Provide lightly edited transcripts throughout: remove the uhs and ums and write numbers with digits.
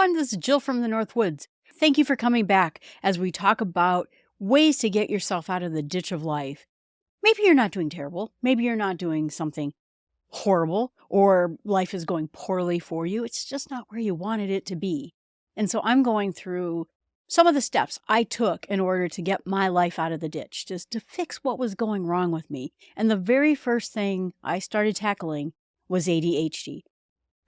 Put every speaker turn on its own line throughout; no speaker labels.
everyone, this is Jill from the Northwoods. Thank you for coming back as we talk about ways to get yourself out of the ditch of life. Maybe you're not doing terrible. Maybe you're not doing something horrible or life is going poorly for you. It's just not where you wanted it to be. And so I'm going through some of the steps I took in order to get my life out of the ditch, just to fix what was going wrong with me. And the very first thing I started tackling was ADHD.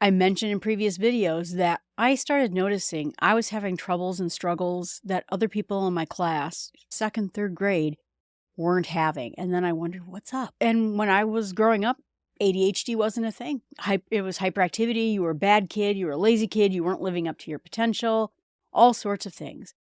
I mentioned in previous videos that I started noticing I was having troubles and struggles that other people in my class, second, third grade, weren't having. And then I wondered, what's up? And when I was growing up, ADHD wasn't a thing. It was hyperactivity. You were a bad kid. You were a lazy kid. You weren't living up to your potential. All sorts of things.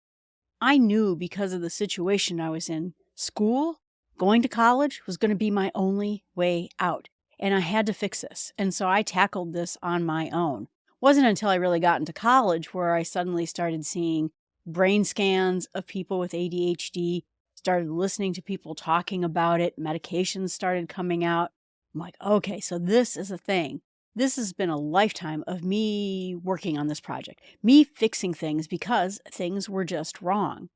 I knew because of the situation I was in, school, going to college was going to be my only way out. And I had to fix this. And so I tackled this on my own. It wasn't until I really got into college where I suddenly started seeing brain scans of people with ADHD, started listening to people talking about it, medications started coming out. I'm like, okay, so this is a thing. This has been a lifetime of me working on this project, me fixing things because things were just wrong.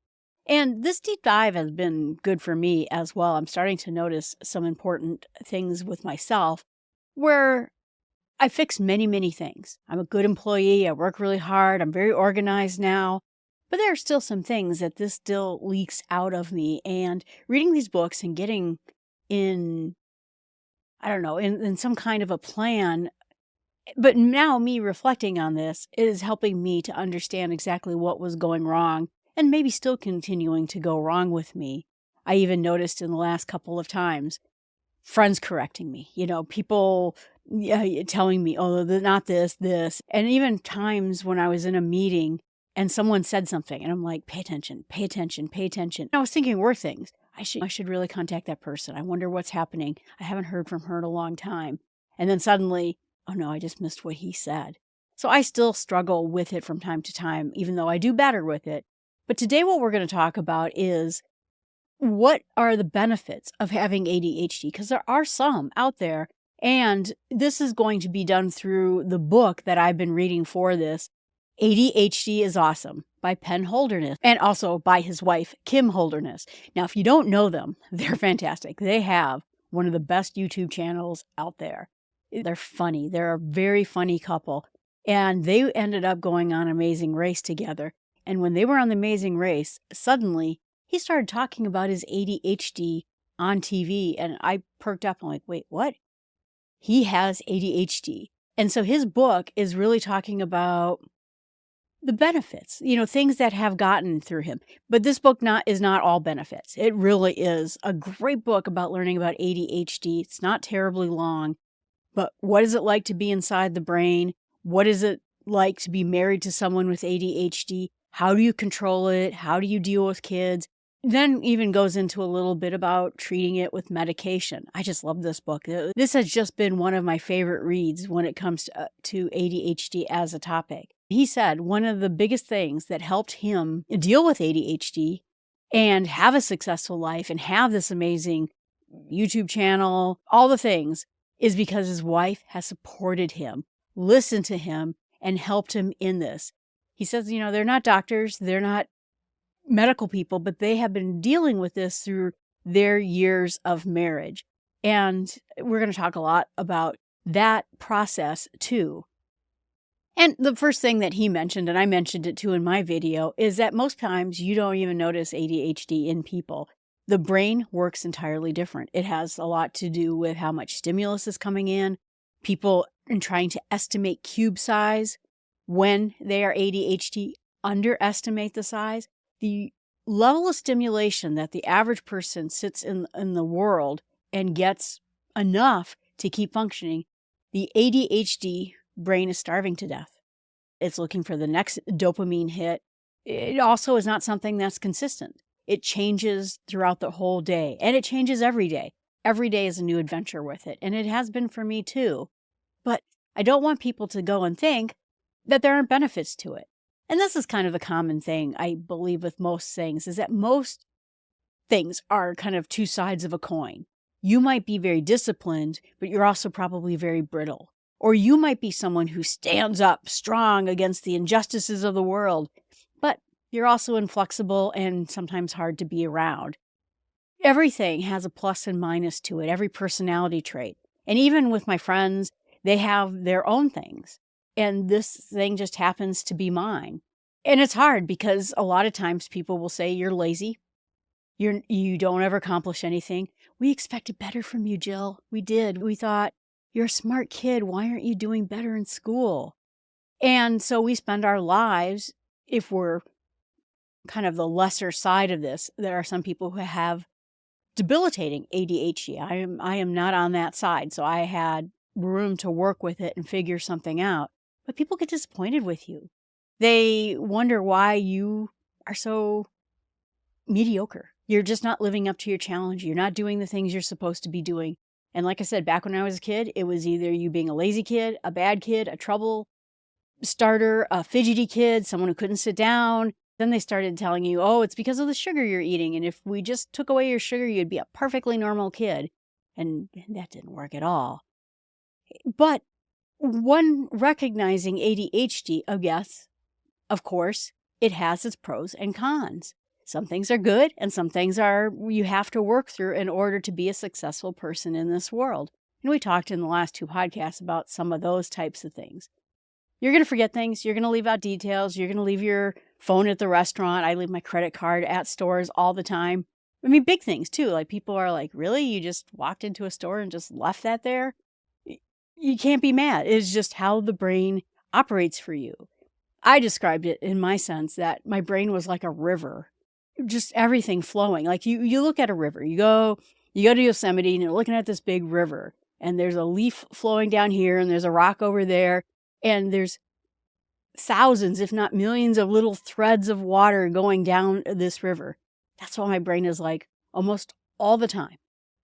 And this deep dive has been good for me as well. I'm starting to notice some important things with myself where I fix many, many things. I'm a good employee. I work really hard. I'm very organized now. But there are still some things that this still leaks out of me. And reading these books and getting in, I don't know, in some kind of a plan. But now me reflecting on this is helping me to understand exactly what was going wrong and maybe still continuing to go wrong with me. I even noticed in the last couple of times, friends correcting me, people telling me, oh, not this. And even times when I was in a meeting and someone said something and I'm like, pay attention, pay attention, pay attention. I was thinking worse things. I should really contact that person. I wonder what's happening. I haven't heard from her in a long time. And then suddenly, oh no, I just missed what he said. So I still struggle with it from time to time, even though I do better with it. But today what we're going to talk about is what are the benefits of having ADHD? Because there are some out there. And this is going to be done through the book that I've been reading for this, ADHD is Awesome by Penn Holderness, and also by his wife, Kim Holderness. Now, if you don't know them, they're fantastic. They have one of the best YouTube channels out there. They're funny. They're a very funny couple. And they ended up going on Amazing Race together. And when they were on the Amazing Race, suddenly he started talking about his ADHD on TV. And I perked up. I'm like, wait, what? He has ADHD. And so his book is really talking about the benefits, things that have gotten through him. But this book is not all benefits. It really is a great book about learning about ADHD. It's not terribly long. But what is it like to be inside the brain? What is it like to be married to someone with ADHD? How do you control it? How do you deal with kids? Then even goes into a little bit about treating it with medication. I just love this book. This has just been one of my favorite reads when it comes to ADHD as a topic. He said one of the biggest things that helped him deal with ADHD and have a successful life and have this amazing YouTube channel, all the things, is because his wife has supported him, listened to him, and helped him in this. He says, they're not doctors, they're not medical people, but they have been dealing with this through their years of marriage. And we're going to talk a lot about that process too. And the first thing that he mentioned, and I mentioned it too in my video, is that most times you don't even notice ADHD in people. The brain works entirely different. It has a lot to do with how much stimulus is coming in. People in trying to estimate cube size when they are ADHD underestimate the size. The level of stimulation that the average person sits in the world and gets enough to keep functioning, the ADHD brain is starving to death. It's looking for the next dopamine hit. It also is not something that's consistent. It changes throughout the whole day, and it changes every day. Every day is a new adventure with it, and it has been for me too. But I don't want people to go and think that there aren't benefits to it. And this is kind of the common thing, I believe, with most things, is that most things are kind of two sides of a coin. You might be very disciplined, but you're also probably very brittle. Or you might be someone who stands up strong against the injustices of the world, but you're also inflexible and sometimes hard to be around. Everything has a plus and minus to it, every personality trait. And even with my friends, they have their own things. And this thing just happens to be mine. And it's hard because a lot of times people will say, you're lazy. You don't ever accomplish anything. We expected better from you, Jill. We did. We thought, you're a smart kid. Why aren't you doing better in school? And so we spend our lives, if we're kind of the lesser side of this, there are some people who have debilitating ADHD. I am not on that side, so I had room to work with it and figure something out. But people get disappointed with you. They wonder why you are so mediocre. You're just not living up to your challenge. You're not doing the things you're supposed to be doing. And like I said, back when I was a kid, it was either you being a lazy kid, a bad kid, a trouble starter, a fidgety kid, someone who couldn't sit down. Then they started telling you, oh, it's because of the sugar you're eating. And if we just took away your sugar, you'd be a perfectly normal kid. And that didn't work at all. But one recognizing ADHD, yes, of course, it has its pros and cons. Some things are good and some things are you have to work through in order to be a successful person in this world. And we talked in the last 2 podcasts about some of those types of things. You're going to forget things. You're going to leave out details. You're going to leave your phone at the restaurant. I leave my credit card at stores all the time. I mean, big things too. Like people are like, really? You just walked into a store and just left that there? You can't be mad. It's just how the brain operates for you. I described it in my sense that my brain was like a river, just everything flowing. Like you look at a river, you go to Yosemite and you're looking at this big river and there's a leaf flowing down here and there's a rock over there. And there's thousands, if not millions of little threads of water going down this river. That's what my brain is like almost all the time,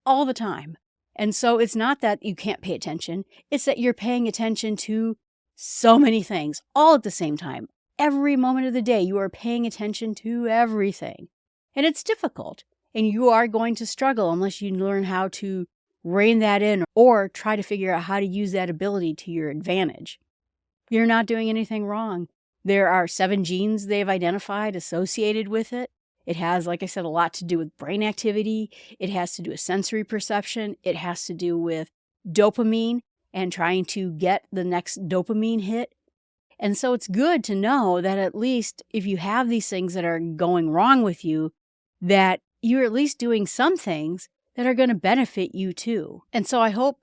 all the time. And so it's not that you can't pay attention. It's that you're paying attention to so many things all at the same time. Every moment of the day, you are paying attention to everything. And it's difficult. And you are going to struggle unless you learn how to rein that in or try to figure out how to use that ability to your advantage. You're not doing anything wrong. There are 7 genes they've identified associated with it. It has, like I said, a lot to do with brain activity. It has to do with sensory perception. It has to do with dopamine and trying to get the next dopamine hit. And so it's good to know that at least if you have these things that are going wrong with you, that you're at least doing some things that are going to benefit you too. And so I hope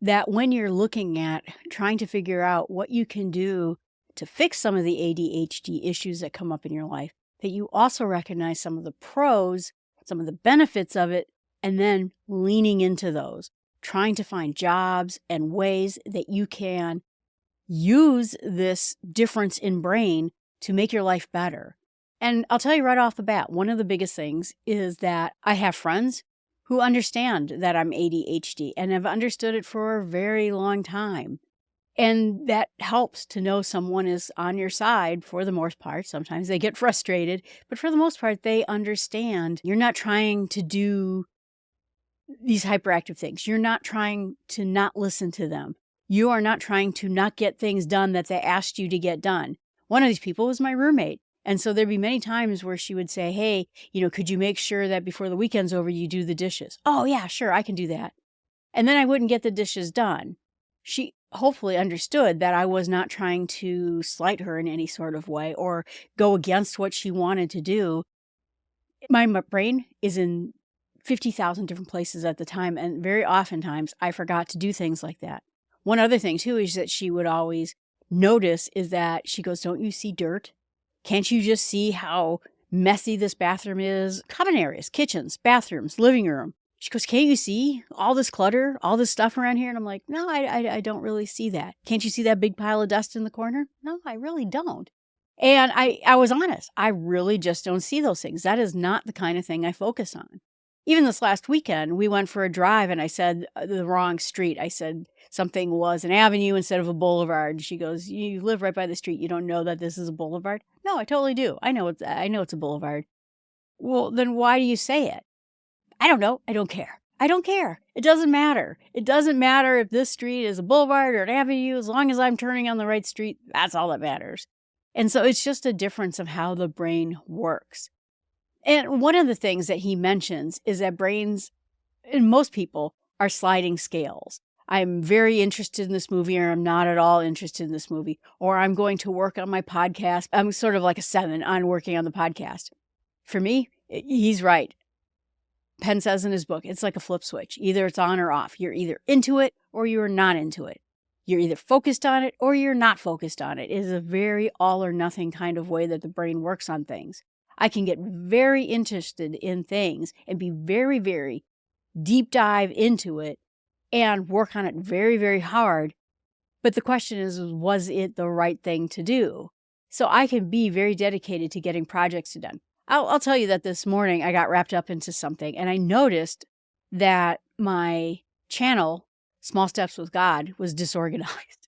that when you're looking at trying to figure out what you can do to fix some of the ADHD issues that come up in your life, that you also recognize some of the pros, some of the benefits of it, and then leaning into those, trying to find jobs and ways that you can use this difference in brain to make your life better. And I'll tell you right off the bat, one of the biggest things is that I have friends who understand that I'm ADHD and have understood it for a very long time. And that helps to know someone is on your side for the most part. Sometimes they get frustrated, but for the most part, they understand you're not trying to do these hyperactive things. You're not trying to not listen to them. You are not trying to not get things done that they asked you to get done. One of these people was my roommate. And so there'd be many times where she would say, hey, could you make sure that before the weekend's over, you do the dishes? Oh, yeah, sure, I can do that. And then I wouldn't get the dishes done. She hopefully understood that I was not trying to slight her in any sort of way or go against what she wanted to do. My brain is in 50,000 different places at the time, and very oftentimes I forgot to do things like that. One other thing, too, is that she would always notice is that she goes, don't you see dirt? Can't you just see how messy this bathroom is? Common areas, kitchens, bathrooms, living room. She goes, can't you see all this clutter, all this stuff around here? And I'm like, no, I don't really see that. Can't you see that big pile of dust in the corner? No, I really don't. And I was honest. I really just don't see those things. That is not the kind of thing I focus on. Even this last weekend, we went for a drive and I said the wrong street. I said something was an avenue instead of a boulevard. She goes, you live right by the street. You don't know that this is a boulevard? No, I totally do. I know it's a boulevard. Well, then why do you say it? I don't know. I don't care. I don't care. It doesn't matter. It doesn't matter if this street is a boulevard or an avenue. As long as I'm turning on the right street, that's all that matters. And so it's just a difference of how the brain works. And one of the things that he mentions is that brains, in most people, are sliding scales. I'm very interested in this movie, or I'm not at all interested in this movie, or I'm going to work on my podcast. I'm sort of like a 7 on working on the podcast. For me, he's right. Penn says in his book, it's like a flip switch. Either it's on or off. You're either into it or you're not into it. You're either focused on it or you're not focused on it. It is a very all or nothing kind of way that the brain works on things. I can get very interested in things and be very, very deep dive into it and work on it very, very hard. But the question is, was it the right thing to do? So I can be very dedicated to getting projects done. I'll tell you that this morning I got wrapped up into something and I noticed that my channel, Small Steps with God, was disorganized.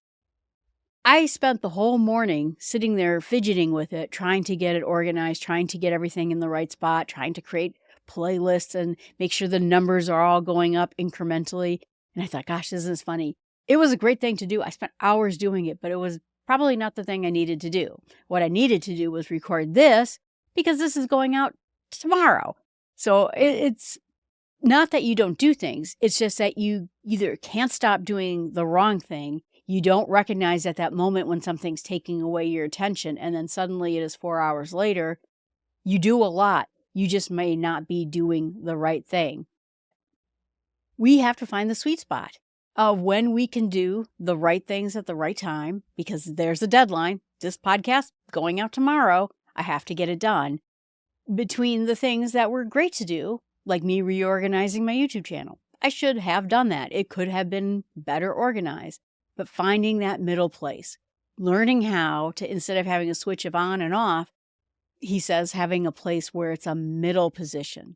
I spent the whole morning sitting there fidgeting with it, trying to get it organized, trying to get everything in the right spot, trying to create playlists and make sure the numbers are all going up incrementally. And I thought, gosh, this is funny. It was a great thing to do. I spent hours doing it, but it was probably not the thing I needed to do. What I needed to do was record this, because this is going out tomorrow. So it's not that you don't do things. It's just that you either can't stop doing the wrong thing. You don't recognize at that moment when something's taking away your attention. And then suddenly it is 4 hours later. You do a lot. You just may not be doing the right thing. We have to find the sweet spot of when we can do the right things at the right time, because there's a deadline. This podcast going out tomorrow. I have to get it done, between the things that were great to do, like me reorganizing my YouTube channel. I should have done that. It could have been better organized, but finding that middle place, learning how to, instead of having a switch of on and off, he says having a place where it's a middle position.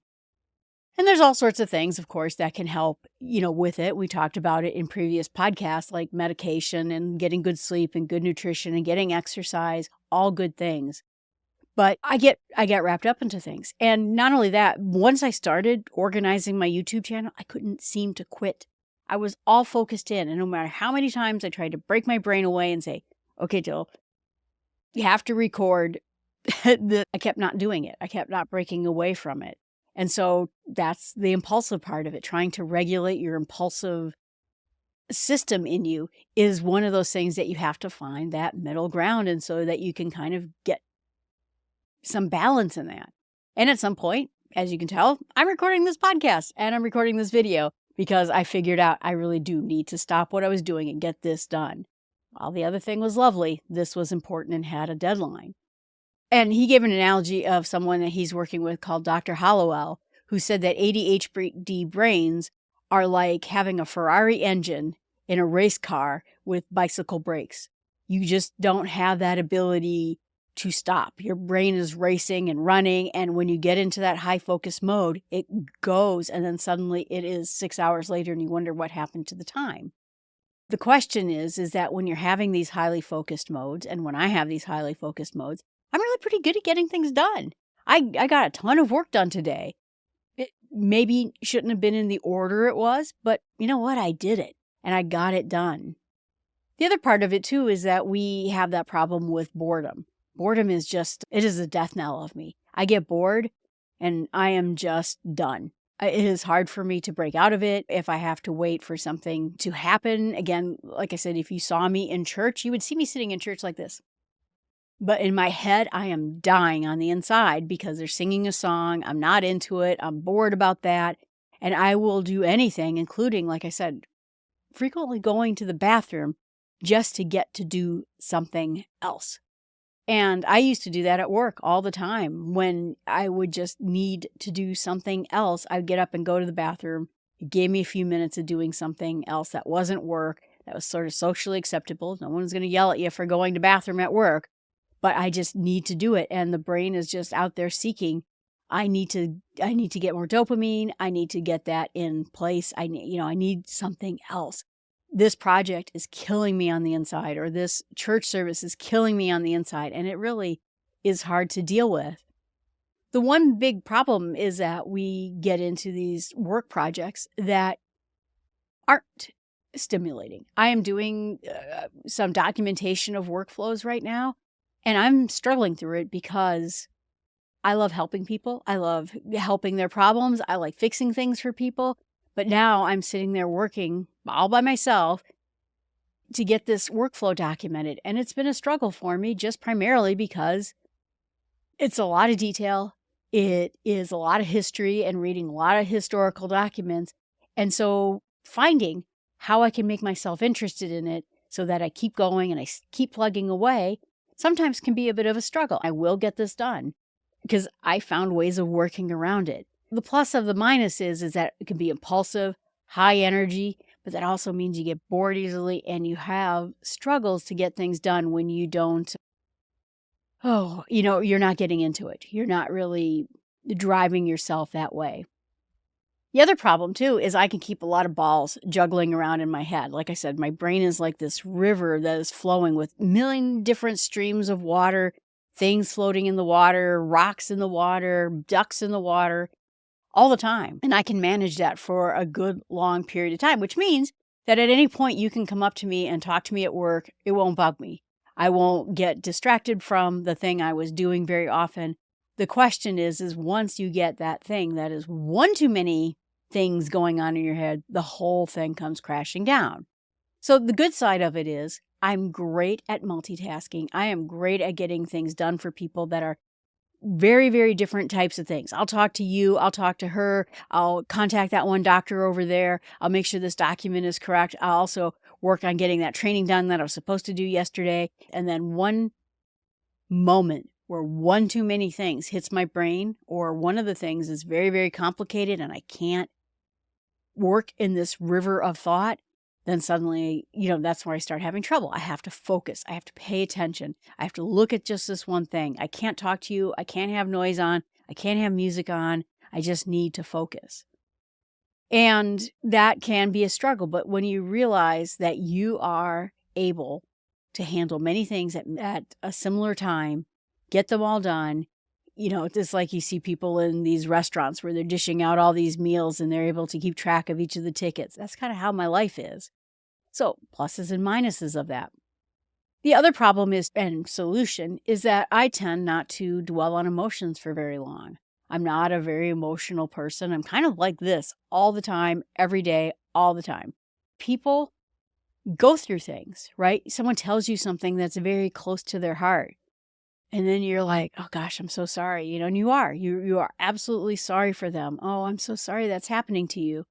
And there's all sorts of things, of course, that can help, with it. We talked about it in previous podcasts, like medication and getting good sleep and good nutrition and getting exercise, all good things. But I get wrapped up into things. And not only that, once I started organizing my YouTube channel, I couldn't seem to quit. I was all focused in. And no matter how many times I tried to break my brain away and say, okay, Jill, you have to record, I kept not doing it. I kept not breaking away from it. And so that's the impulsive part of it. Trying to regulate your impulsive system in you is one of those things that you have to find that middle ground. And so that you can kind of get some balance in that. And at some point, as you can tell, I'm recording this podcast and I'm recording this video because I figured out I really do need to stop what I was doing and get this done. While the other thing was lovely, this was important and had a deadline. And he gave an analogy of someone that he's working with called Dr. Hollowell, who said that ADHD brains are like having a Ferrari engine in a race car with bicycle brakes. You just don't have that ability to stop. Your brain is racing and running, and when you get into that high focus mode, it goes, and then suddenly it is 6 hours later and you wonder what happened to the time. The question is that when you're having these highly focused modes, and when I have these highly focused modes, I'm really pretty good at getting things done. I got a ton of work done today. It maybe shouldn't have been in the order it was, but you know what? I did it, and I got it done. The other part of it too is that we have that problem with boredom. Boredom is it is a death knell of me. I get bored and I am just done. It is hard for me to break out of it if I have to wait for something to happen. Again, like I said, if you saw me in church, you would see me sitting in church like this. But in my head, I am dying on the inside because they're singing a song. I'm not into it. I'm bored about that. And I will do anything, including, like I said, frequently going to the bathroom just to get to do something else. And I used to do that at work all the time. When I would just need to do something else, I'd get up and go to the bathroom. It gave me a few minutes of doing something else that wasn't work, that was sort of socially acceptable. No one's going to yell at you for going to the bathroom at work, but I just need to do it. And the brain is just out there seeking. I need to get more dopamine. I need to get that in place. I need something else. This project is killing me on the inside, or this church service is killing me on the inside, and it really is hard to deal with. The one big problem is that we get into these work projects that aren't stimulating. I am doing some documentation of workflows right now, and I'm struggling through it because I love helping people. I love helping their problems. I like fixing things for people. But now I'm sitting there working all by myself to get this workflow documented. And it's been a struggle for me just primarily because it's a lot of detail. It is a lot of history and reading a lot of historical documents. And so finding how I can make myself interested in it so that I keep going and I keep plugging away sometimes can be a bit of a struggle. I will get this done because I found ways of working around it. The plus of the minus is that it can be impulsive, high energy, but that also means you get bored easily and you have struggles to get things done when you don't, you're not getting into it. You're not really driving yourself that way. The other problem, too, is I can keep a lot of balls juggling around in my head. Like I said, my brain is like this river that is flowing with a million different streams of water, things floating in the water, rocks in the water, ducks in the water, all the time. And I can manage that for a good long period of time, which means that at any point you can come up to me and talk to me at work. It won't bug me. I won't get distracted from the thing I was doing very often. The question is once you get that thing that is one too many things going on in your head, the whole thing comes crashing down. So the good side of it is I'm great at multitasking. I am great at getting things done for people that are very, very different types of things. I'll talk to you. I'll talk to her. I'll contact that one doctor over there. I'll make sure this document is correct. I'll also work on getting that training done that I was supposed to do yesterday. And then one moment where one too many things hits my brain, or one of the things is very, very complicated and I can't work in this river of thought, then suddenly, that's where I start having trouble. I have to focus. I have to pay attention. I have to look at just this one thing. I can't talk to you. I can't have noise on. I can't have music on. I just need to focus. And that can be a struggle. But when you realize that you are able to handle many things at a similar time, get them all done, it's like you see people in these restaurants where they're dishing out all these meals and they're able to keep track of each of the tickets. That's kind of how my life is. So pluses and minuses of that. The other problem and solution is that I tend not to dwell on emotions for very long. I'm not a very emotional person. I'm kind of like this all the time, every day, all the time. People go through things, right? Someone tells you something that's very close to their heart. And then you're like, oh gosh, I'm so sorry. And you are absolutely sorry for them. Oh, I'm so sorry that's happening to you.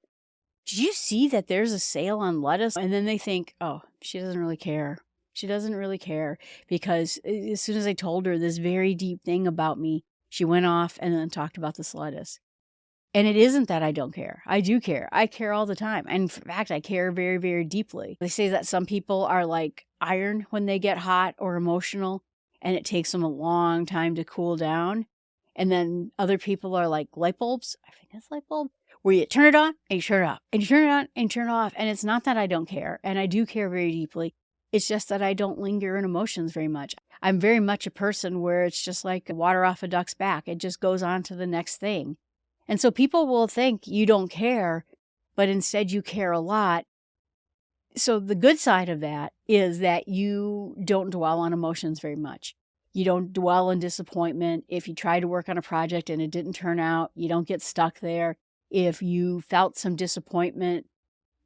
Did you see that there's a sale on lettuce? And then they think, oh, she doesn't really care. She doesn't really care because as soon as I told her this very deep thing about me, she went off and then talked about this lettuce. And it isn't that I don't care. I do care. I care all the time. And in fact, I care very, very deeply. They say that some people are like iron when they get hot or emotional, and it takes them a long time to cool down. And then other people are like light bulbs. I think it's light bulb, where you turn it on and you turn it off, and you turn it on and you turn it off. And it's not that I don't care, and I do care very deeply. It's just that I don't linger in emotions very much. I'm very much a person where it's just like water off a duck's back. It just goes on to the next thing. And so people will think you don't care, but instead you care a lot. So the good side of that is that you don't dwell on emotions very much. You don't dwell in disappointment. If you try to work on a project and it didn't turn out, you don't get stuck there. If you felt some disappointment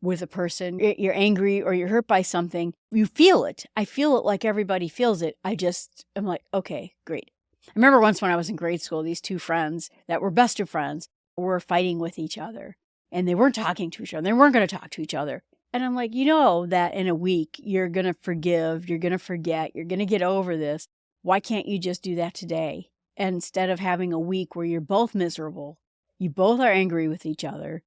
with a person, you're angry or you're hurt by something, you feel it. I feel it like everybody feels it. I'm like, okay, great. I remember once when I was in grade school, these two friends that were best of friends were fighting with each other, and they weren't talking to each other. They weren't going to talk to each other. And I'm like, that in a week, you're going to forgive, you're going to forget, you're going to get over this. Why can't you just do that today? And instead of having a week where you're both miserable, you both are angry with each other,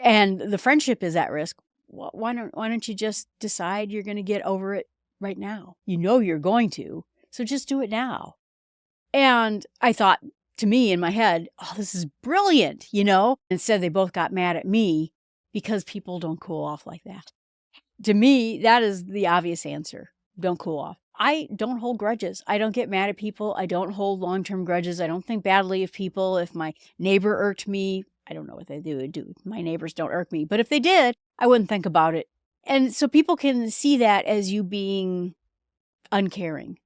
and the friendship is at risk, why don't you just decide you're going to get over it right now? You're going to, so just do it now. And I thought to me in my head, oh, this is brilliant, Instead, they both got mad at me because people don't cool off like that. To me, that is the obvious answer. Don't cool off. I don't hold grudges. I don't get mad at people. I don't hold long-term grudges. I don't think badly of people. If my neighbor irked me, I don't know what they do. My neighbors don't irk me. But if they did, I wouldn't think about it. And so people can see that as you being uncaring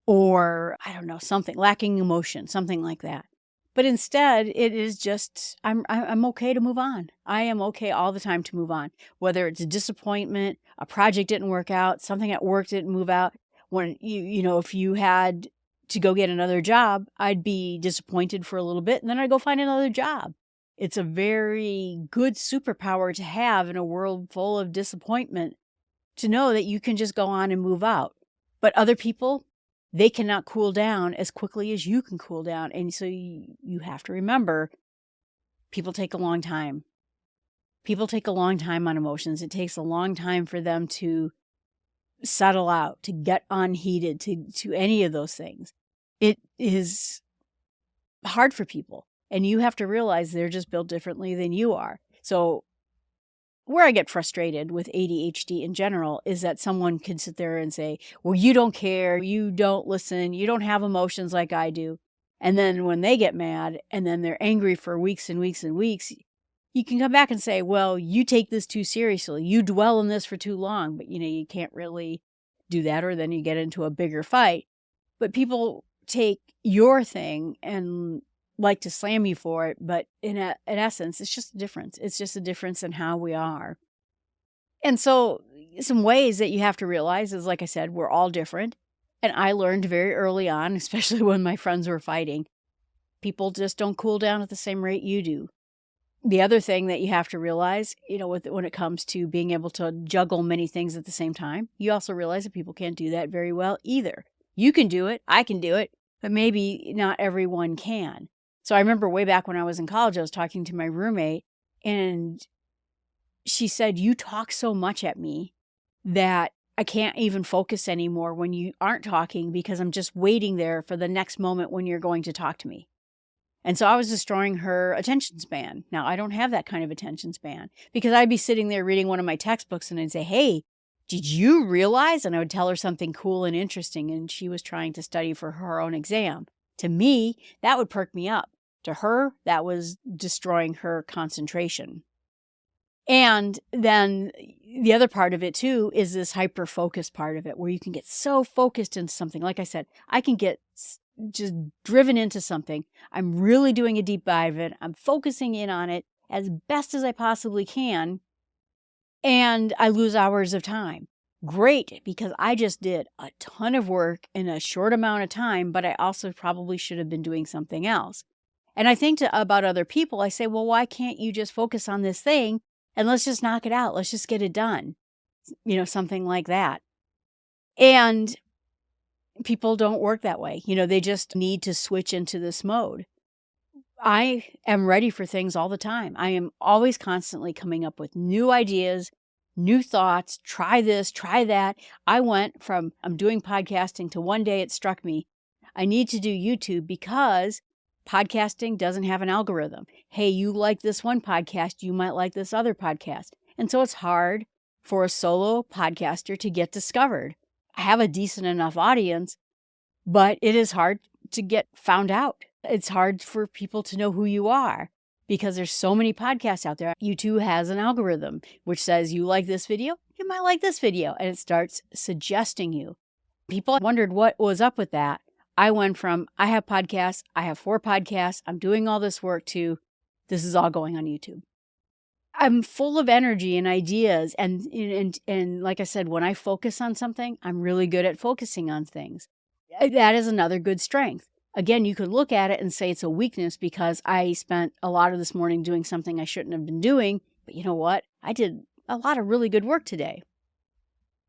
or, I don't know, something, lacking emotion, something like that. But instead, it is just, I'm okay to move on. I am okay all the time to move on. Whether it's a disappointment, a project didn't work out, something at work didn't move out. When if you had to go get another job, I'd be disappointed for a little bit and then I'd go find another job. It's a very good superpower to have in a world full of disappointment, to know that you can just go on and move out. But other people, they cannot cool down as quickly as you can cool down. And so you have to remember, people take a long time. People take a long time on emotions. It takes a long time for them to settle out, to get unheated, to any of those things. It is hard for people. And you have to realize they're just built differently than you are. So where I get frustrated with ADHD in general is that someone can sit there and say, well, you don't care, you don't listen, you don't have emotions like I do. And then when they get mad and then they're angry for weeks and weeks and weeks, you can come back and say, well, you take this too seriously. You dwell in this for too long. But, you can't really do that, or then you get into a bigger fight. But people take your thing and like to slam you for it, but in essence, it's just a difference. It's just a difference in how we are. And so some ways that you have to realize is, like I said, we're all different. And I learned very early on, especially when my friends were fighting, people just don't cool down at the same rate you do. The other thing that you have to realize, when it comes to being able to juggle many things at the same time, you also realize that people can't do that very well either. You can do it, I can do it, but maybe not everyone can. So I remember way back when I was in college, I was talking to my roommate and she said, you talk so much at me that I can't even focus anymore when you aren't talking, because I'm just waiting there for the next moment when you're going to talk to me. And so I was destroying her attention span. Now, I don't have that kind of attention span, because I'd be sitting there reading one of my textbooks and I'd say, hey, did you realize? And I would tell her something cool and interesting, and she was trying to study for her own exam. To me, that would perk me up. To her, that was destroying her concentration. And then the other part of it too is this hyper-focus part of it, where you can get so focused into something. Like I said, I can get just driven into something. I'm really doing a deep dive in it. I'm focusing in on it as best as I possibly can. And I lose hours of time. Great, because I just did a ton of work in a short amount of time, but I also probably should have been doing something else. And I think about other people, I say, well, why can't you just focus on this thing and let's just knock it out? Let's just get it done. Something like that. And people don't work that way. They just need to switch into this mode. I am ready for things all the time. I am always constantly coming up with new ideas, new thoughts, try this, try that. I went from, I'm doing podcasting, to one day it struck me, I need to do YouTube because podcasting doesn't have an algorithm. Hey, you like this one podcast, you might like this other podcast. And so it's hard for a solo podcaster to get discovered. I have a decent enough audience, but it is hard to get found out. It's hard for people to know who you are because there's so many podcasts out there. YouTube has an algorithm which says you like this video, you might like this video, and it starts suggesting you. People wondered what was up with that. I went from, I have podcasts, I have 4 podcasts, I'm doing all this work, to this is all going on YouTube. I'm full of energy and ideas. And like I said, when I focus on something, I'm really good at focusing on things. That is another good strength. Again, you could look at it and say it's a weakness because I spent a lot of this morning doing something I shouldn't have been doing. But you know what? I did a lot of really good work today.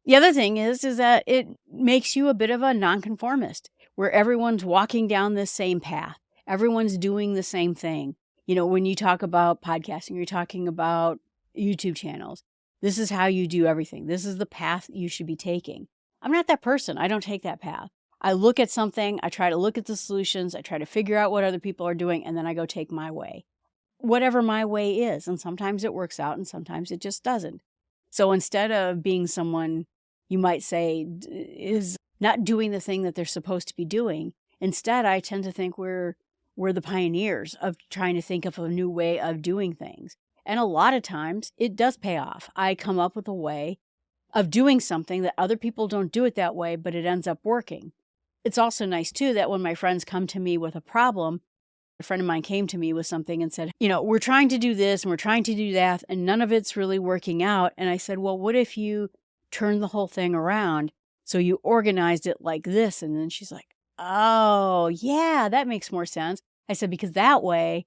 The other thing is that it makes you a bit of a nonconformist, where everyone's walking down this same path. Everyone's doing the same thing. When you talk about podcasting, you're talking about YouTube channels. This is how you do everything. This is the path you should be taking. I'm not that person. I don't take that path. I look at something, I try to look at the solutions, I try to figure out what other people are doing, and then I go take my way. Whatever my way is, and sometimes it works out and sometimes it just doesn't. So instead of being someone, you might say, is not doing the thing that they're supposed to be doing. Instead, I tend to think we're the pioneers of trying to think of a new way of doing things. And a lot of times it does pay off. I come up with a way of doing something that other people don't do it that way, but it ends up working. It's also nice too that when my friends come to me with a problem, a friend of mine came to me with something and said, we're trying to do this and we're trying to do that, and none of it's really working out. And I said, well, what if you turned the whole thing around so you organized it like this? And then she's like, oh, yeah, that makes more sense. I said, because that way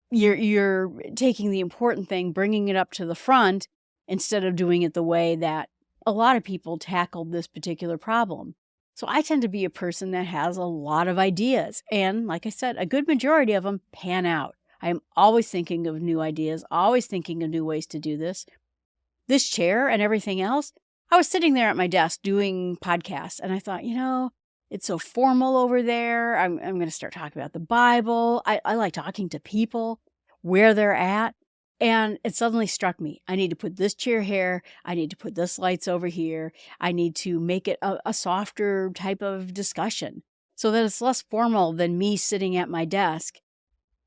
you're taking the important thing, bringing it up to the front instead of doing it the way that a lot of people tackled this particular problem. So I tend to be a person that has a lot of ideas. And like I said, a good majority of them pan out. I'm always thinking of new ideas, always thinking of new ways to do this. This chair and everything else, I was sitting there at my desk doing podcasts, and I thought, it's so formal over there. I'm going to start talking about the Bible. I like talking to people, where they're at. And it suddenly struck me, I need to put this chair here. I need to put this lights over here. I need to make it a softer type of discussion so that it's less formal than me sitting at my desk.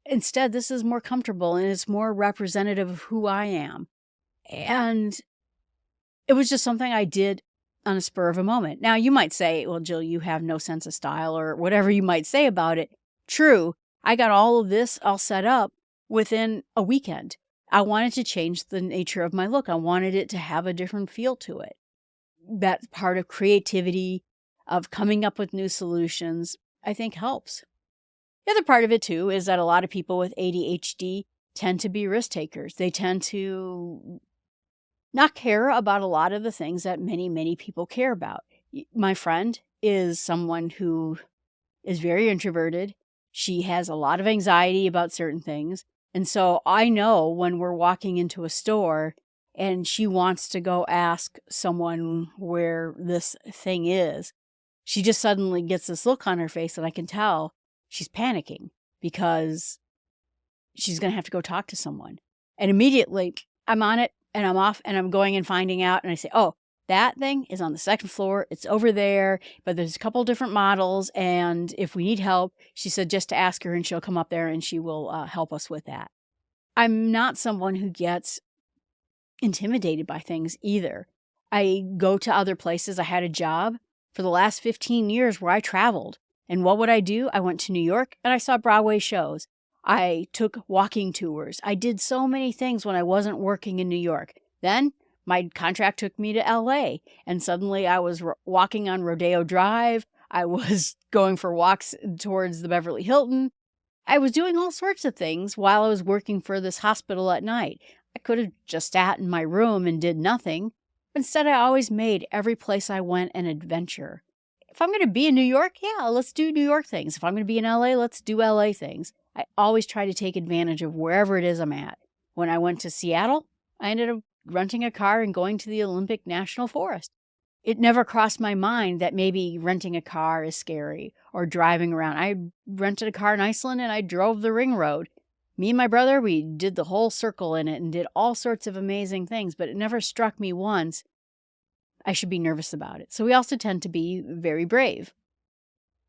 Instead, this is more comfortable and it's more representative of who I am. And it was just something I did on a spur of a moment. Now, you might say, well, Jill, you have no sense of style, or whatever you might say about it. True, I got all of this all set up within a weekend. I wanted to change the nature of my look. I wanted it to have a different feel to it. That part of creativity, of coming up with new solutions, I think helps. The other part of it, too, is that a lot of people with ADHD tend to be risk takers. They tend to not care about a lot of the things that many, many people care about. My friend is someone who is very introverted. She has a lot of anxiety about certain things. And so I know when we're walking into a store and she wants to go ask someone where this thing is, she just suddenly gets this look on her face and I can tell she's panicking because she's going to have to go talk to someone. And immediately I'm on it and I'm off and I'm going and finding out, and I say, oh, that thing is on the second floor. It's over there, but there's a couple different models. And if we need help, she said just to ask her and she'll come up there and she will help us with that. I'm not someone who gets intimidated by things either. I go to other places. I had a job for the last 15 years where I traveled. And what would I do? I went to New York and I saw Broadway shows. I took walking tours. I did so many things when I wasn't working in New York. Then my contract took me to LA, and suddenly I was walking on Rodeo Drive. I was going for walks towards the Beverly Hilton. I was doing all sorts of things while I was working for this hospital at night. I could have just sat in my room and did nothing. Instead, I always made every place I went an adventure. If I'm going to be in New York, yeah, let's do New York things. If I'm going to be in LA, let's do LA things. I always try to take advantage of wherever it is I'm at. When I went to Seattle, I ended up renting a car and going to the Olympic National Forest. It never crossed my mind that maybe renting a car is scary or driving around. I rented a car in Iceland and I drove the ring road. Me and my brother, we did the whole circle in it and did all sorts of amazing things, but it never struck me once I should be nervous about it. So we also tend to be very brave.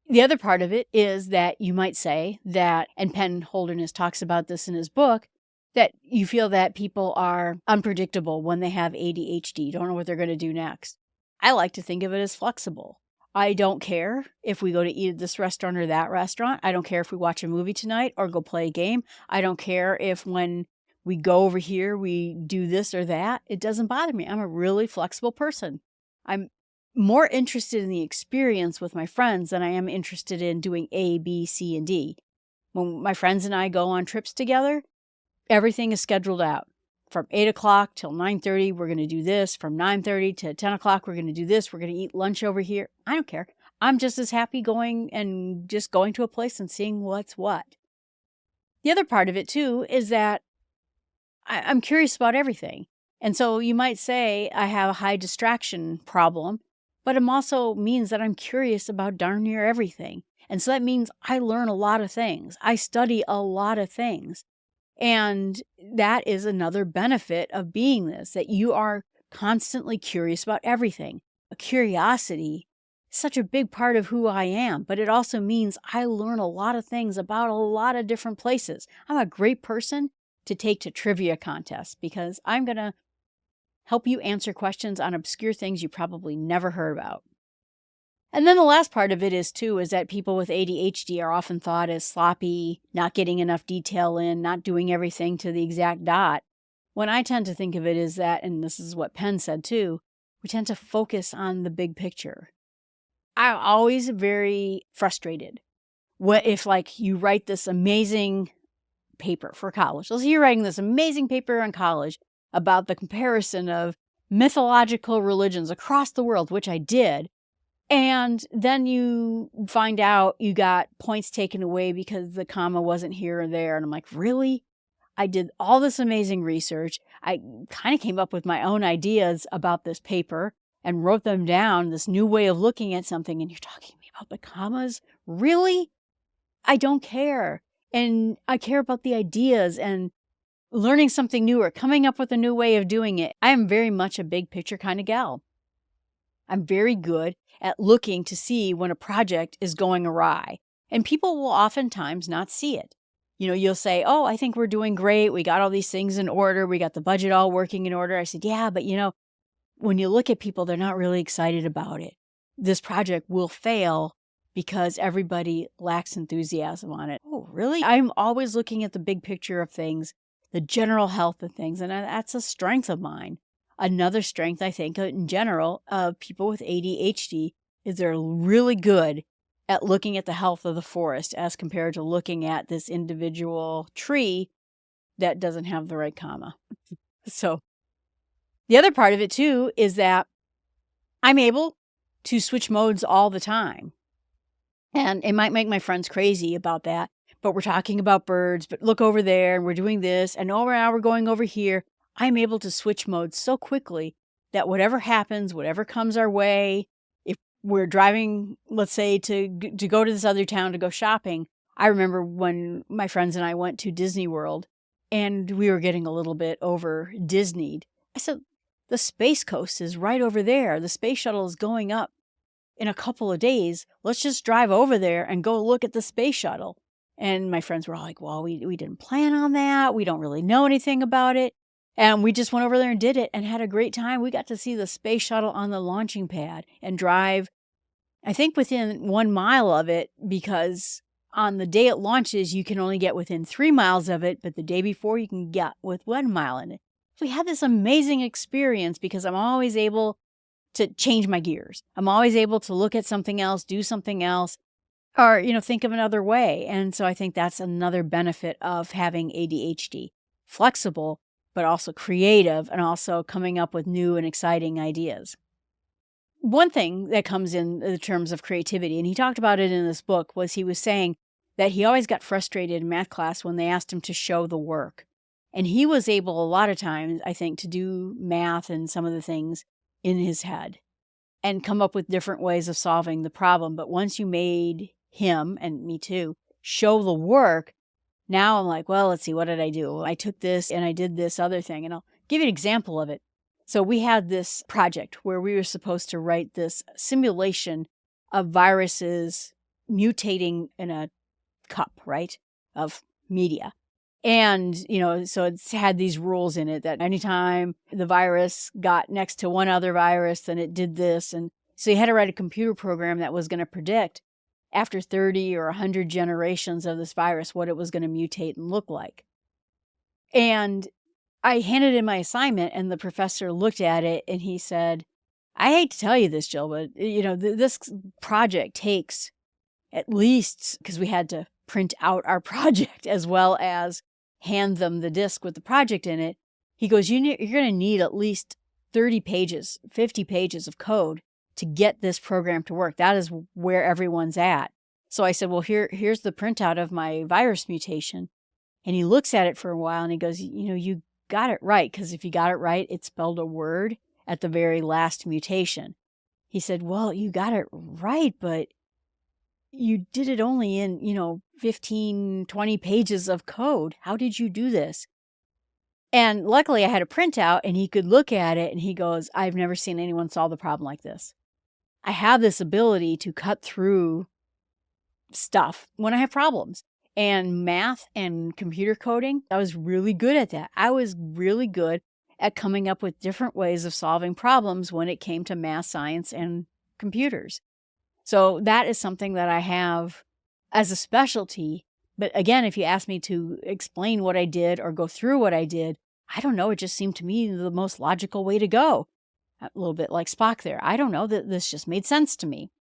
The other part of it is that you might say that, and Penn Holderness talks about this in his book, that you feel that people are unpredictable when they have ADHD, don't know what they're going to do next. I like to think of it as flexible. I don't care if we go to eat at this restaurant or that restaurant. I don't care if we watch a movie tonight or go play a game. I don't care if when we go over here, we do this or that. It doesn't bother me. I'm a really flexible person. I'm more interested in the experience with my friends than I am interested in doing A, B, C, and D. When my friends and I go on trips together, everything is scheduled out. From 8 o'clock till 9:30, we're going to do this. From 9:30 to 10 o'clock, we're going to do this. We're going to eat lunch over here. I don't care. I'm just as happy going to a place and seeing what's what. The other part of it, too, is that I'm curious about everything. And so you might say I have a high distraction problem, but it also means that I'm curious about darn near everything. And so that means I learn a lot of things. I study a lot of things. And that is another benefit of being this, that you are constantly curious about everything. curiosity is such a big part of who I am, but it also means I learn a lot of things about a lot of different places. I'm a great person to take to trivia contests because I'm going to help you answer questions on obscure things you probably never heard about. And then the last part of it is that people with ADHD are often thought as sloppy, not getting enough detail in, not doing everything to the exact dot. When I tend to think of it is that, and this is what Penn said too, we tend to focus on the big picture. I'm always very frustrated if like you write this amazing paper for college. Let's say you're writing this amazing paper in college about the comparison of mythological religions across the world, which I did. And then you find out you got points taken away because the comma wasn't here or there. And I'm like, really? I did all this amazing research. I kind of came up with my own ideas about this paper and wrote them down, this new way of looking at something. And you're talking to me about the commas? Really? I don't care. And I care about the ideas and learning something new or coming up with a new way of doing it. I am very much a big picture kind of gal. I'm very good at looking to see when a project is going awry. And people will oftentimes not see it. You know, you'll say, oh, I think we're doing great. We got all these things in order. We got the budget all working in order. I said, yeah, but you know, when you look at people, they're not really excited about it. This project will fail because everybody lacks enthusiasm on it. Oh, really? I'm always looking at the big picture of things, the general health of things, and that's a strength of mine. Another strength, I think, in general, of people with ADHD is they're really good at looking at the health of the forest as compared to looking at this individual tree that doesn't have the right comma. So the other part of it, too, is that I'm able to switch modes all the time. And it might make my friends crazy about that, but we're talking about birds, but look over there, and we're doing this, and now we're going over here. I'm able to switch modes so quickly that whatever happens, whatever comes our way, if we're driving, let's say, to go to this other town to go shopping, I remember when my friends and I went to Disney World, and we were getting a little bit over Disneyed. I said, the Space Coast is right over there. The space shuttle is going up in a couple of days. Let's just drive over there and go look at the space shuttle. And my friends were all like, well, we didn't plan on that. We don't really know anything about it. And we just went over there and did it and had a great time. We got to see the space shuttle on the launching pad and drive, I think, within 1 mile of it, because on the day it launches, you can only get within 3 miles of it, but the day before you can get with 1 mile in it. So we had this amazing experience because I'm always able to change my gears. I'm always able to look at something else, do something else, or, you know, think of another way. And so I think that's another benefit of having ADHD. Flexible, but also creative, and also coming up with new and exciting ideas. One thing that comes in the terms of creativity, and he talked about it in this book, was he was saying that he always got frustrated in math class when they asked him to show the work. And he was able a lot of times, I think, to do math and some of the things in his head and come up with different ways of solving the problem. But once you made him, and me too, show the work, now I'm like, well, let's see, what did I do? I took this and I did this other thing. And I'll give you an example of it. So we had this project where we were supposed to write this simulation of viruses mutating in a cup, right, of media. And, you know, so it's had these rules in it that anytime the virus got next to one other virus, then it did this. And so you had to write a computer program that was going to predict after 30 or 100 generations of this virus what it was going to mutate and look like. And I handed in my assignment, and the professor looked at it and he said, I hate to tell you this, Jill, but, you know, this project takes at least, because we had to print out our project as well as hand them the disk with the project in it. He goes, you're going to need at least 30 pages, 50 pages of code to get this program to work. That is where everyone's at. So I said, well, here's the printout of my virus mutation. And he looks at it for a while and he goes, you know, you got it right, because if you got it right, it spelled a word at the very last mutation. He said, well, you got it right, but you did it only in, 15, 20 pages of code. How did you do this? And luckily I had a printout and he could look at it and he goes, I've never seen anyone solve the problem like this. I have this ability to cut through stuff when I have problems. And math and computer coding, I was really good at that. I was really good at coming up with different ways of solving problems when it came to math, science, and computers. So that is something that I have as a specialty. But again, if you ask me to explain what I did or go through what I did, I don't know. It just seemed to me the most logical way to go. A little bit like Spock there. I don't know, that this just made sense to me.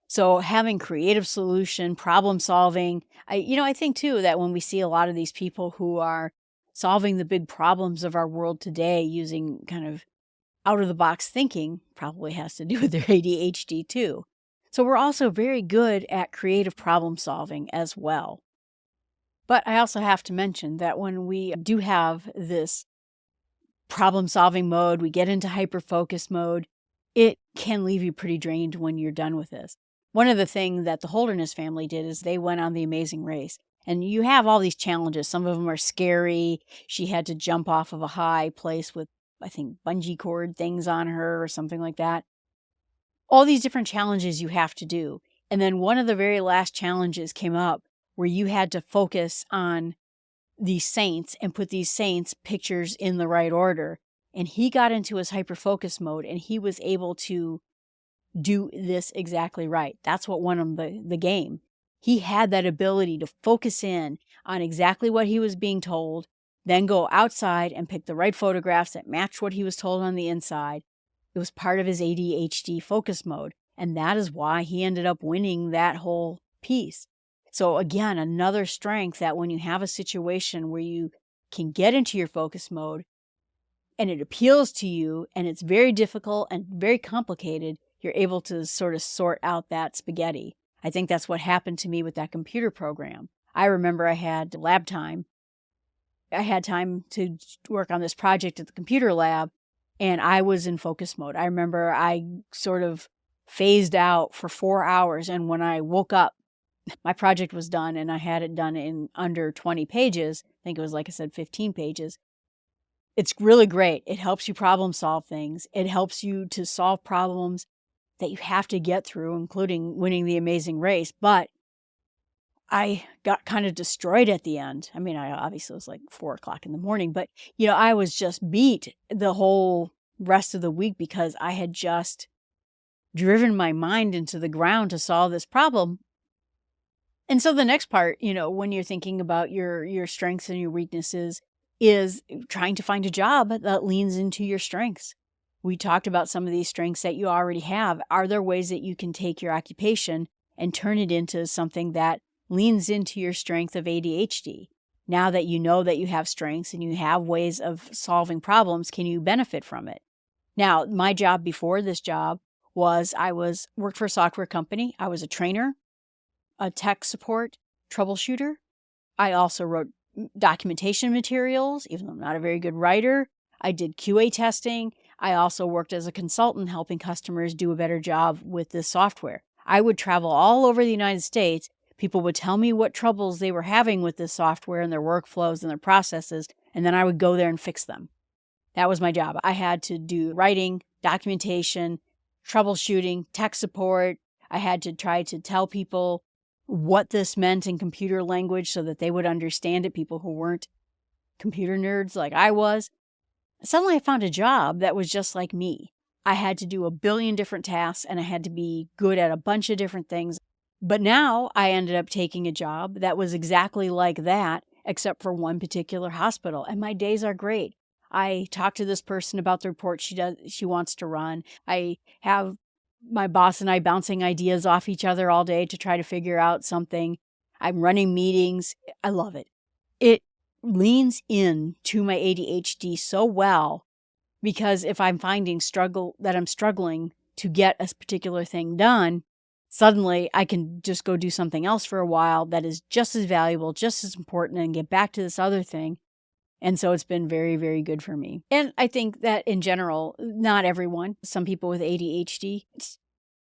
So having creative solution, problem solving, I think too that when we see a lot of these people who are solving the big problems of our world today using kind of out of the box thinking, probably has to do with their ADHD too. So we're also very good at creative problem solving as well. But I also have to mention that when we do have this problem solving mode, we get into hyper focus mode, it can leave you pretty drained when you're done with this. One of the things that the Holderness family did is they went on The Amazing Race. And you have all these challenges. Some of them are scary. She had to jump off of a high place with, I think, bungee cord things on her or something like that. All these different challenges you have to do. And then one of the very last challenges came up where you had to focus on these saints and put these saints pictures in the right order. And he got into his hyper focus mode and he was able to do this exactly right. That's what won him the game. He had that ability to focus in on exactly what he was being told, then go outside and pick the right photographs that matched what he was told on the inside. It was part of his ADHD focus mode. And that is why he ended up winning that whole piece. So again, another strength that when you have a situation where you can get into your focus mode and it appeals to you and it's very difficult and very complicated, you're able to sort of sort out that spaghetti. I think that's what happened to me with that computer program. I remember I had lab time. I had time to work on this project at the computer lab, and I was in focus mode. I remember I sort of phased out for 4 hours, and when I woke up, my project was done, and I had it done in under 20 pages. I think it was, like I said, 15 pages. It's really great. It helps you problem solve things. It helps you to solve problems that you have to get through, including winning the amazing race. But I got kind of destroyed at the end. I mean, I obviously was like 4 o'clock in the morning, but I was just beat the whole rest of the week because I had just driven my mind into the ground to solve this problem. And so the next part, when you're thinking about your strengths and your weaknesses, is trying to find a job that leans into your strengths. We talked about some of these strengths that you already have. Are there ways that you can take your occupation and turn it into something that leans into your strength of ADHD? Now that you know that you have strengths and you have ways of solving problems, can you benefit from it? Now, my job before this job was worked for a software company. I was a trainer, a tech support troubleshooter. I also wrote documentation materials, even though I'm not a very good writer. I did QA testing. I also worked as a consultant helping customers do a better job with this software. I would travel all over the United States. People would tell me what troubles they were having with this software and their workflows and their processes, and then I would go there and fix them. That was my job. I had to do writing, documentation, troubleshooting, tech support. I had to try to tell people what this meant in computer language so that they would understand it, people who weren't computer nerds like I was. Suddenly I found a job that was just like me. I had to do a billion different tasks and I had to be good at a bunch of different things. But now I ended up taking a job that was exactly like that, except for one particular hospital. And my days are great. I talk to this person about the report she wants to run. I have my boss and I bouncing ideas off each other all day to try to figure out something. I'm running meetings. I love it. It leans in to my ADHD so well because if I'm finding that I'm struggling to get a particular thing done, suddenly I can just go do something else for a while that is just as valuable, just as important, and get back to this other thing. And so it's been very, very good for me. And I think that in general, not everyone, some people with ADHD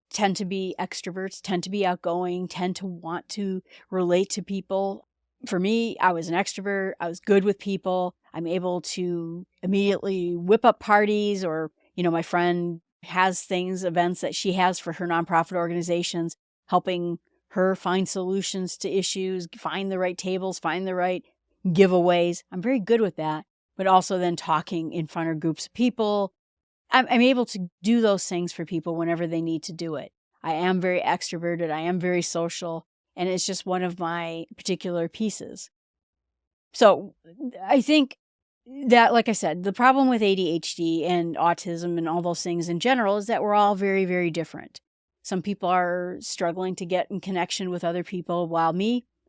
tend to be extroverts, tend to be outgoing, tend to want to relate to people. For me, I was an extrovert. I was good with people. I'm able to immediately whip up parties, or, my friend has events that she has for her nonprofit organizations, helping her find solutions to issues, find the right tables, find the right giveaways. I'm very good with that, but also then talking in front of groups of people. I'm able to do those things for people whenever they need to do it. I am very extroverted. I am very social, and it's just one of my particular pieces. So I think that, like I said, the problem with ADHD and autism and all those things in general is that we're all very, very different. Some people are struggling to get in connection with other people, while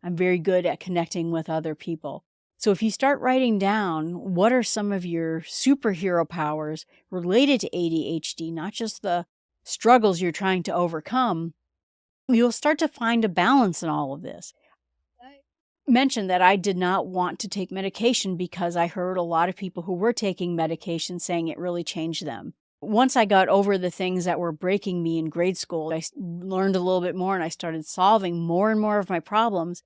I'm very good at connecting with other people. So if you start writing down what are some of your superhero powers related to ADHD, not just the struggles you're trying to overcome, you'll start to find a balance in all of this. I mentioned that I did not want to take medication because I heard a lot of people who were taking medication saying it really changed them. Once I got over the things that were breaking me in grade school, I learned a little bit more and I started solving more and more of my problems.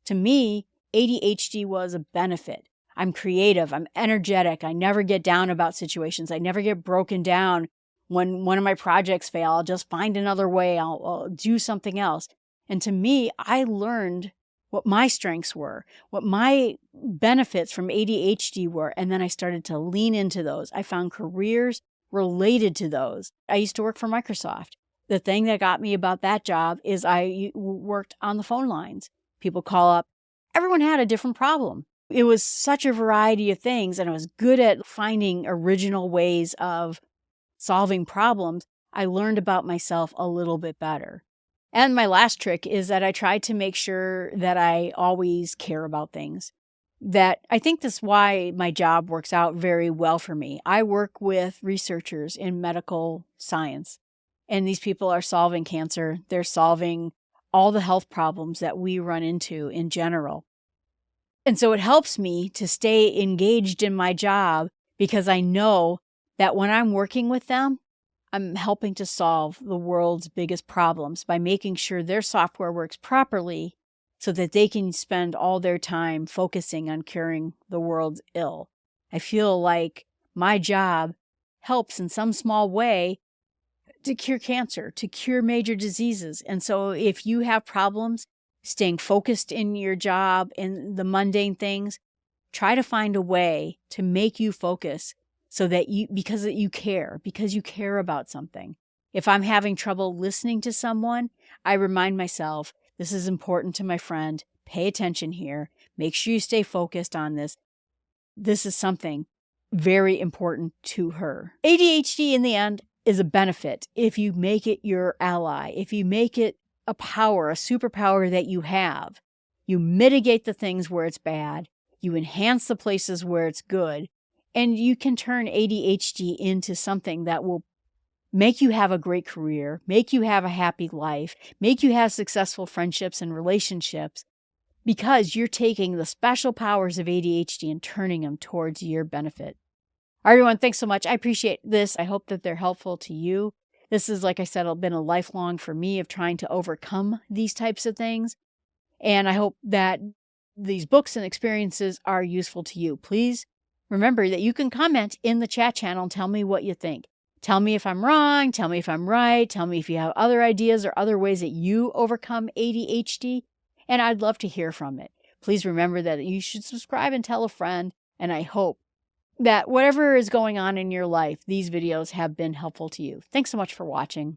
To me, ADHD was a benefit. I'm creative. I'm energetic. I never get down about situations. I never get broken down when one of my projects fail. I'll just find another way. I'll do something else. And to me, I learned what my strengths were, what my benefits from ADHD were, and then I started to lean into those. I found careers related to those. I used to work for Microsoft. The thing that got me about that job is I worked on the phone lines. People call up. Everyone had a different problem. It was such a variety of things, and I was good at finding original ways of solving problems. I learned about myself a little bit better. And my last trick is that I try to make sure that I always care about things. That I think that's why my job works out very well for me. I work with researchers in medical science, and these people are solving cancer. They're solving all the health problems that we run into in general. And so it helps me to stay engaged in my job because I know that when I'm working with them, I'm helping to solve the world's biggest problems by making sure their software works properly so that they can spend all their time focusing on curing the world's ill. I feel like my job helps in some small way to cure cancer, to cure major diseases. And so if you have problems staying focused in your job and the mundane things, try to find a way to make you focus so that because you care about something. If I'm having trouble listening to someone, I remind myself, this is important to my friend. Pay attention here. Make sure you stay focused on this. This is something very important to her. ADHD in the end is a benefit if you make it your ally, if you make it a power, a superpower that you have. You mitigate the things where it's bad, you enhance the places where it's good, and you can turn ADHD into something that will make you have a great career, make you have a happy life, make you have successful friendships and relationships, because you're taking the special powers of ADHD and turning them towards your benefit. All right, everyone, thanks so much. I appreciate this. I hope that they're helpful to you. This is, like I said, been a lifelong for me of trying to overcome these types of things. And I hope that these books and experiences are useful to you. Please remember that you can comment in the chat channel and tell me what you think. Tell me if I'm wrong. Tell me if I'm right. Tell me if you have other ideas or other ways that you overcome ADHD. And I'd love to hear from it. Please remember that you should subscribe and tell a friend. And I hope that whatever is going on in your life, these videos have been helpful to you. Thanks so much for watching.